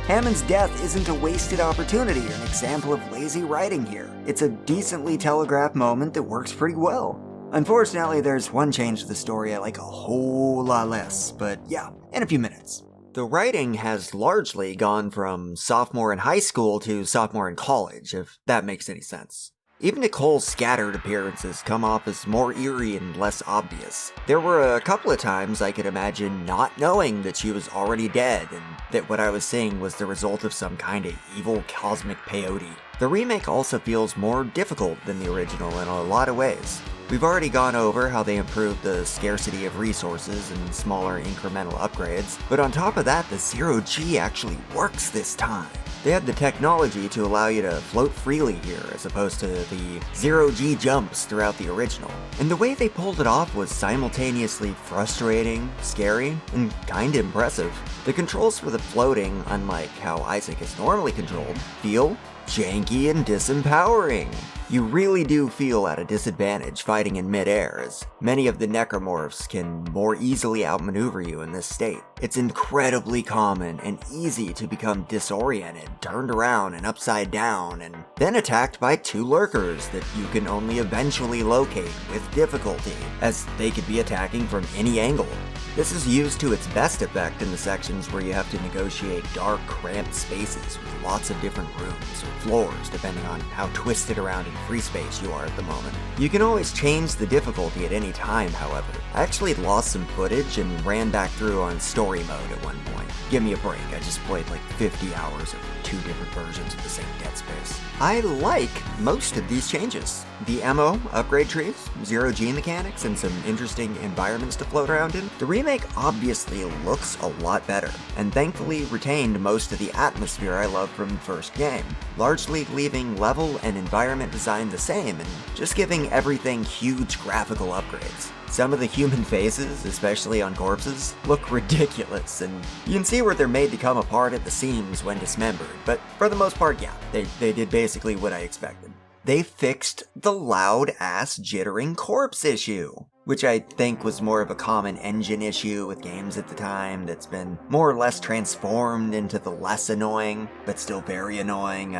Hammond's death isn't a wasted opportunity or an example of lazy writing here. It's a decently telegraphed moment that works pretty well. Unfortunately, there's one change to the story I like a whole lot less, but yeah, in a few minutes. The writing has largely gone from sophomore in high school to sophomore in college, if that makes any sense. Even Nicole's scattered appearances come off as more eerie and less obvious. There were a couple of times I could imagine not knowing that she was already dead and that what I was seeing was the result of some kind of evil cosmic peyote. The remake also feels more difficult than the original in a lot of ways. We've already gone over how they improved the scarcity of resources and smaller incremental upgrades, but on top of that, the zero-G actually works this time. They had the technology to allow you to float freely here as opposed to the zero-G jumps throughout the original. And the way they pulled it off was simultaneously frustrating, scary, and kinda impressive. The controls for the floating, unlike how Isaac is normally controlled, feel janky and disempowering. You really do feel at a disadvantage fighting in midair, as many of the necromorphs can more easily outmaneuver you in this state. It's incredibly common and easy to become disoriented, turned around and upside down, and then attacked by two lurkers that you can only eventually locate with difficulty, as they could be attacking from any angle. This is used to its best effect in the sections where you have to negotiate dark, cramped spaces with lots of different rooms or floors depending on how twisted around in free space you are at the moment. You can always change the difficulty at any time, however. I actually lost some footage and ran back through on story mode at one point. Give me a break, I just played like 50 hours of two different versions of the same Deadspace. I like most of these changes. The MO, upgrade trees, zero-G mechanics, and some interesting environments to float around in. The remake obviously looks a lot better, and thankfully retained most of the atmosphere I loved from the first game, largely leaving level and environment design the same, and just giving everything huge graphical upgrades. Some of the human faces, especially on corpses, look ridiculous, and you can see where they're made to come apart at the seams when dismembered, but for the most part, yeah, they did basically what I expected. They fixed the loud-ass jittering corpse issue, which I think was more of a common engine issue with games at the time that's been more or less transformed into the less annoying, but still very annoying,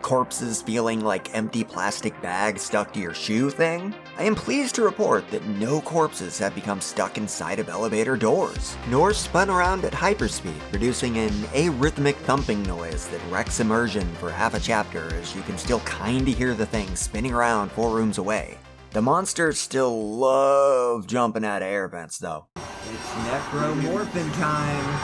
corpses feeling like empty plastic bags stuck to your shoe thing. I am pleased to report that no corpses have become stuck inside of elevator doors, nor spun around at hyperspeed, producing an arrhythmic thumping noise that wrecks immersion for half a chapter as you can still kinda hear the thing spinning around 4 rooms away. The monsters still love jumping out of air vents, though. It's necromorphin time!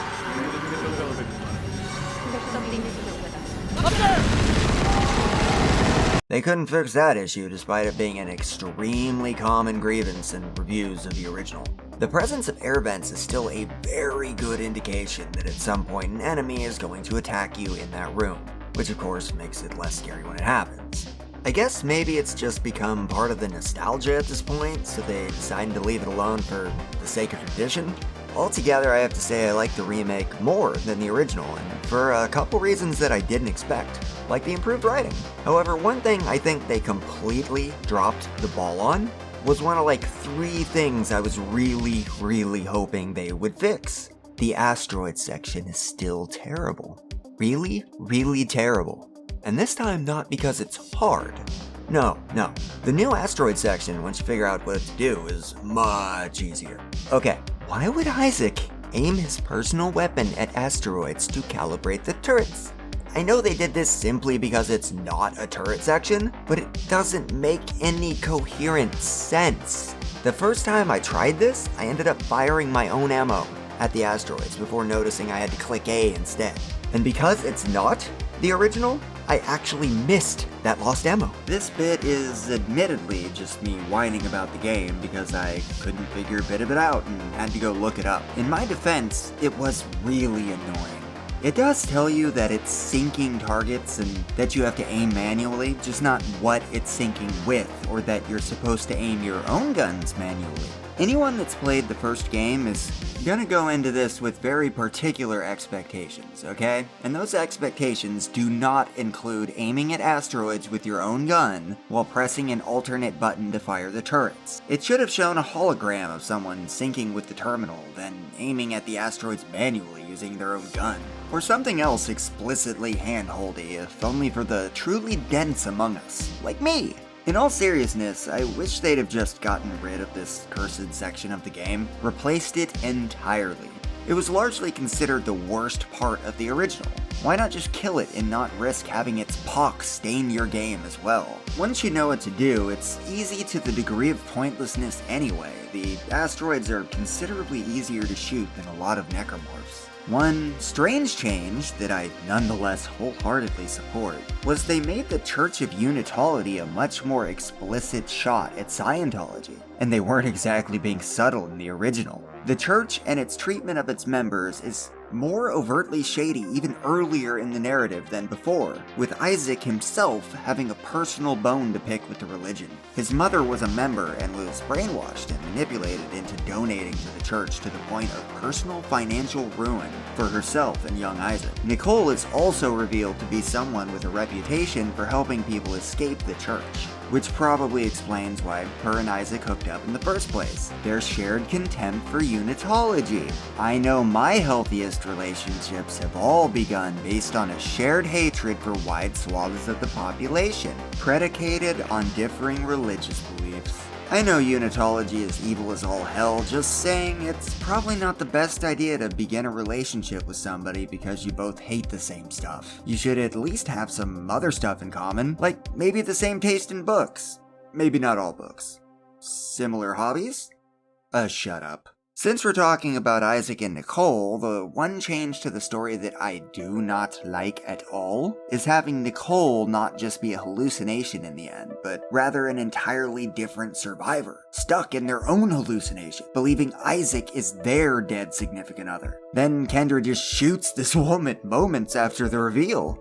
They couldn't fix that issue despite it being an extremely common grievance in reviews of the original. The presence of air vents is still a very good indication that at some point an enemy is going to attack you in that room, which of course makes it less scary when it happens. I guess maybe it's just become part of the nostalgia at this point, so they decided to leave it alone for the sake of tradition. Altogether, I have to say I like the remake more than the original, and for a couple reasons that I didn't expect, like the improved writing. However, one thing I think they completely dropped the ball on was one of like 3 things I was really hoping they would fix. The asteroid section is still terrible. Really terrible. And this time not because it's hard. No. The new asteroid section, once you figure out what to do, is much easier. Okay, why would Isaac aim his personal weapon at asteroids to calibrate the turrets? I know they did this simply because it's not a turret section, but it doesn't make any coherent sense. The first time I tried this, I ended up firing my own ammo at the asteroids before noticing I had to click A instead. And because it's not the original, I actually missed that lost ammo. This bit is admittedly just me whining about the game because I couldn't figure a bit of it out and had to go look it up. In my defense, it was really annoying. It does tell you that it's syncing targets and that you have to aim manually, just not what it's syncing with, or that you're supposed to aim your own guns manually. Anyone that's played the first game is gonna go into this with very particular expectations, okay? And those expectations do not include aiming at asteroids with your own gun while pressing an alternate button to fire the turrets. It should have shown a hologram of someone syncing with the terminal, then aiming at the asteroids manually using their own gun. Or something else explicitly handholdy, if only for the truly dense among us, like me. In all seriousness, I wish they'd have just gotten rid of this cursed section of the game, replaced it entirely. It was largely considered the worst part of the original. Why not just kill it and not risk having its pox stain your game as well? Once you know what to do, it's easy to the degree of pointlessness anyway. The asteroids are considerably easier to shoot than a lot of necromorphs. One strange change that I nonetheless wholeheartedly support was they made the Church of Unitology a much more explicit shot at Scientology, and they weren't exactly being subtle in the original. The church and its treatment of its members is more overtly shady even earlier in the narrative than before, with Isaac himself having a personal bone to pick with the religion. His mother was a member and was brainwashed and manipulated into donating to the church to the point of personal financial ruin for herself and young Isaac. Nicole is also revealed to be someone with a reputation for helping people escape the church, which probably explains why her and Isaac hooked up in the first place. Their shared contempt for Unitology. I know my healthiest relationships have all begun based on a shared hatred for wide swaths of the population, predicated on differing religious beliefs. I know Unitology is evil as all hell, just saying it's probably not the best idea to begin a relationship with somebody because you both hate the same stuff. You should at least have some other stuff in common, like maybe the same taste in books. Maybe not all books. Similar hobbies? Shut up. Since we're talking about Isaac and Nicole, the one change to the story that I do not like at all is having Nicole not just be a hallucination in the end, but rather an entirely different survivor, stuck in their own hallucination, believing Isaac is their dead significant other. Then Kendra just shoots this woman moments after the reveal.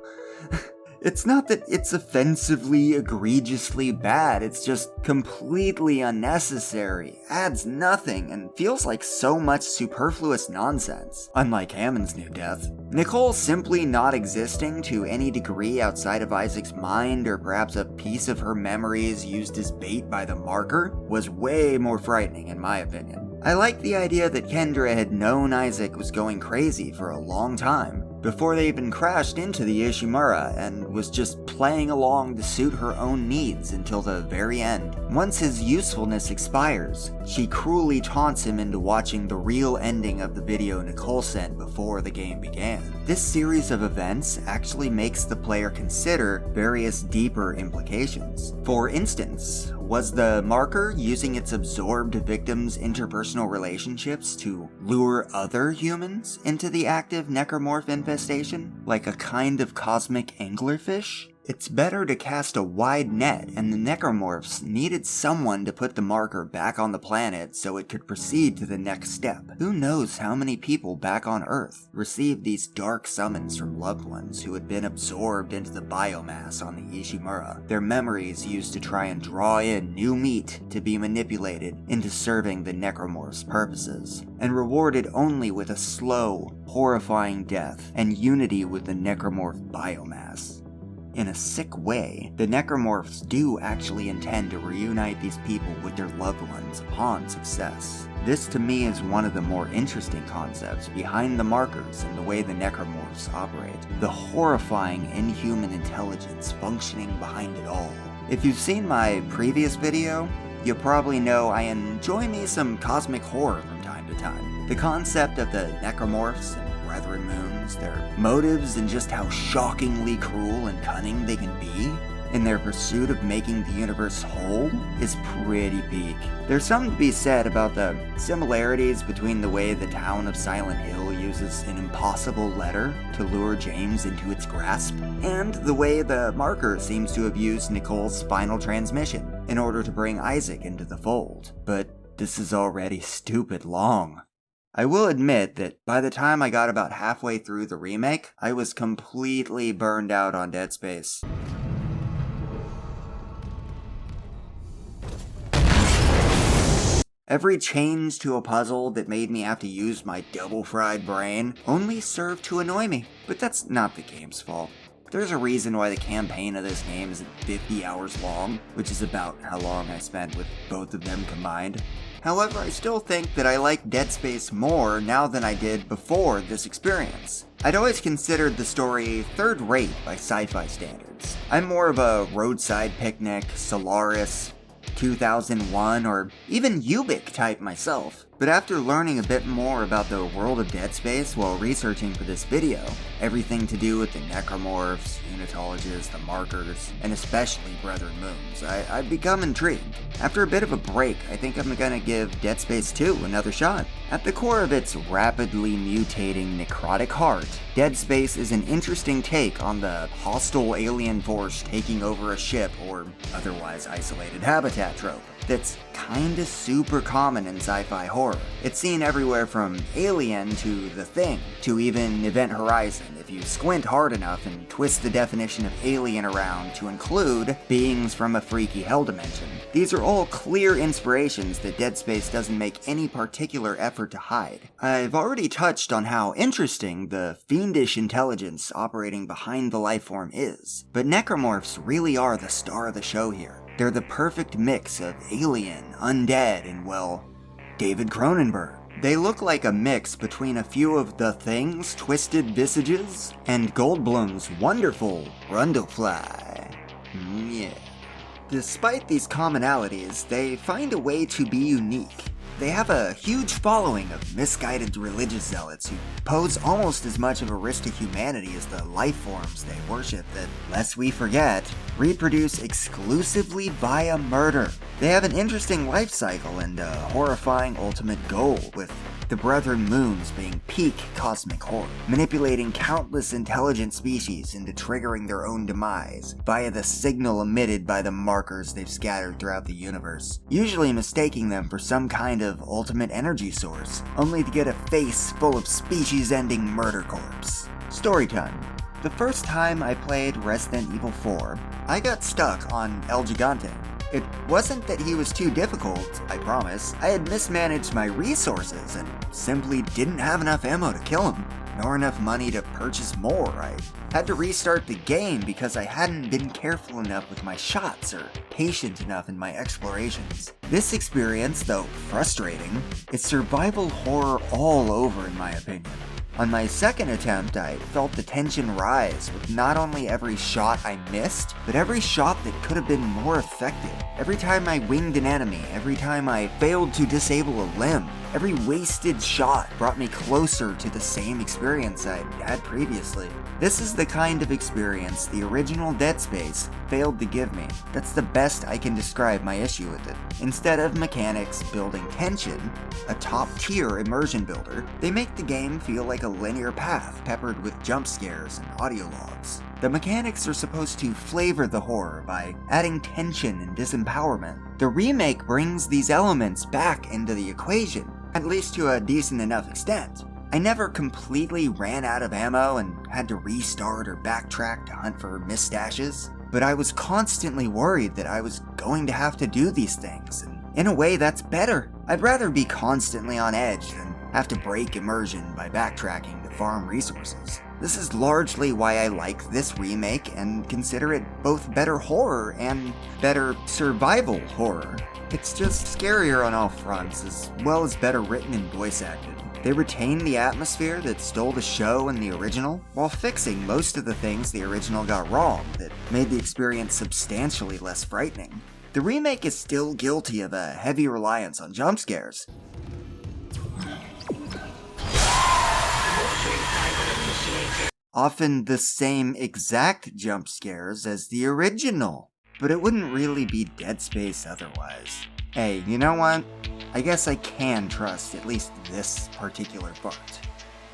It's not that it's offensively, egregiously bad, it's just completely unnecessary, adds nothing, and feels like so much superfluous nonsense. Unlike Hammond's new death. Nicole simply not existing to any degree outside of Isaac's mind, or perhaps a piece of her memories used as bait by the marker, was way more frightening in my opinion. I like the idea that Kendra had known Isaac was going crazy for a long time, before they even crashed into the Ishimura, and was just playing along to suit her own needs until the very end. Once his usefulness expires, she cruelly taunts him into watching the real ending of the video Nicole sent before the game began. This series of events actually makes the player consider various deeper implications. For instance, was the marker using its absorbed victims' interpersonal relationships to lure other humans into the active necromorph infestation, like a kind of cosmic anglerfish? It's better to cast a wide net, and the necromorphs needed someone to put the marker back on the planet so it could proceed to the next step. Who knows how many people back on Earth received these dark summons from loved ones who had been absorbed into the biomass on the Ishimura, their memories used to try and draw in new meat to be manipulated into serving the necromorphs' purposes, and rewarded only with a slow, horrifying death and unity with the necromorph biomass. In a sick way, the necromorphs do actually intend to reunite these people with their loved ones upon success. This to me is one of the more interesting concepts behind the markers and the way the necromorphs operate. The horrifying inhuman intelligence functioning behind it all. If you've seen my previous video, you probably know I enjoy me some cosmic horror from time to time. The concept of the necromorphs and Brethren Moons, their motives, and just how shockingly cruel and cunning they can be in their pursuit of making the universe whole is pretty peak. There's something to be said about the similarities between the way the town of Silent Hill uses an impossible letter to lure James into its grasp, and the way the marker seems to have used Nicole's final transmission in order to bring Isaac into the fold. But this is already stupid long. I will admit that by the time I got about halfway through the remake, I was completely burned out on Deadspace. Every change to a puzzle that made me have to use my double-fried brain only served to annoy me. But that's not the game's fault. There's a reason why the campaign of this game is 50 hours long, which is about how long I spent with both of them combined. However, I still think that I like Deadspace more now than I did before this experience. I'd always considered the story third-rate by sci-fi standards. I'm more of a Roadside Picnic, Solaris, 2001, or even Ubik type myself. But after learning a bit more about the world of Deadspace while researching for this video, everything to do with the necromorphs, unitologists, the markers, and especially Brethren Moons, I've become intrigued. After a bit of a break, I think I'm gonna give Dead Space 2 another shot. At the core of its rapidly mutating necrotic heart, Dead Space is an interesting take on the hostile alien force taking over a ship or otherwise isolated habitat trope that's kinda super common in sci-fi horror. It's seen everywhere from Alien to The Thing, to even Event Horizon, if you squint hard enough and twist the definition of alien around to include beings from a freaky hell dimension. These are all clear inspirations that Dead Space doesn't make any particular effort to hide. I've already touched on how interesting the fiendish intelligence operating behind the lifeform is, but necromorphs really are the star of the show here. They're the perfect mix of alien, undead, and, well, David Cronenberg. They look like a mix between a few of The Thing's twisted visages and Goldblum's wonderful Brundlefly. Yeah. Despite these commonalities, they find a way to be unique. They have a huge following of misguided religious zealots who pose almost as much of a risk to humanity as the life forms they worship that, lest we forget, reproduce exclusively via murder. They have an interesting life cycle and a horrifying ultimate goal, with the Brethren Moons being peak cosmic horror, manipulating countless intelligent species into triggering their own demise via the signal emitted by the markers they've scattered throughout the universe, usually mistaking them for some kind of ultimate energy source, only to get a face full of species-ending murder corpse. Story time. The first time I played Resident Evil 4, I got stuck on El Gigante. It wasn't that he was too difficult, I promise. I had mismanaged my resources and simply didn't have enough ammo to kill him, nor enough money to purchase more. I had to restart the game because I hadn't been careful enough with my shots or patient enough in my explorations. This experience, though frustrating, is survival horror all over in my opinion. On my second attempt, I felt the tension rise with not only every shot I missed, but every shot that could have been more effective. Every time I winged an enemy, every time I failed to disable a limb, every wasted shot brought me closer to the same experience I'd had previously. This is the kind of experience the original Dead Space failed to give me. That's the best I can describe my issue with it. Instead of mechanics building tension, a top-tier immersion builder, they make the game feel like a linear path peppered with jump scares and audio logs. The mechanics are supposed to flavor the horror by adding tension and disempowerment. The remake brings these elements back into the equation, at least to a decent enough extent. I never completely ran out of ammo and had to restart or backtrack to hunt for mistashes, but I was constantly worried that I was going to have to do these things, and in a way that's better. I'd rather be constantly on edge than have to break immersion by backtracking to farm resources. This is largely why I like this remake and consider it both better horror and better survival horror. It's just scarier on all fronts, as well as better written and voice acted. They retain the atmosphere that stole the show in the original, while fixing most of the things the original got wrong that made the experience substantially less frightening. The remake is still guilty of a heavy reliance on jump scares. Often the same exact jump scares as the original, but it wouldn't really be Dead Space otherwise. Hey, you know what? I guess I can trust at least this particular part.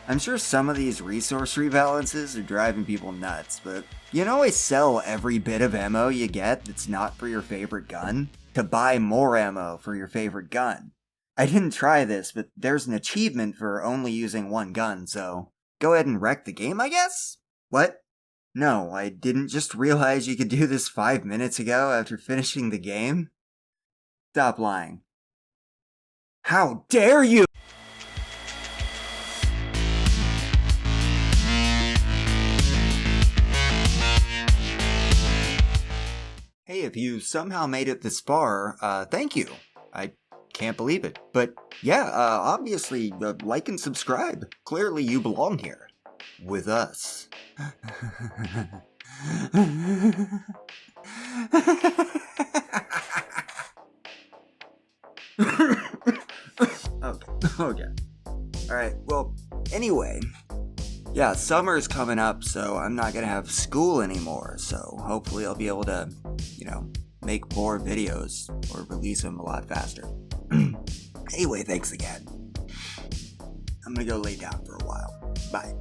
I'm sure some of these resource rebalances are driving people nuts, but you can always sell every bit of ammo you get that's not for your favorite gun to buy more ammo for your favorite gun. I didn't try this, but there's an achievement for only using one gun, so go ahead and wreck the game, I guess? What? No, I didn't just realize you could do this 5 minutes ago after finishing the game? Stop lying. How dare you! Hey, if you somehow made it this far, thank you. I can't believe it. But yeah, obviously, like and subscribe. Clearly you belong here. With us. Okay. Alright, well, anyway. Yeah, summer's coming up, so I'm not gonna have school anymore, so hopefully I'll be able to, make more videos, or release them a lot faster. Anyway, thanks again. I'm gonna go lay down for a while. Bye.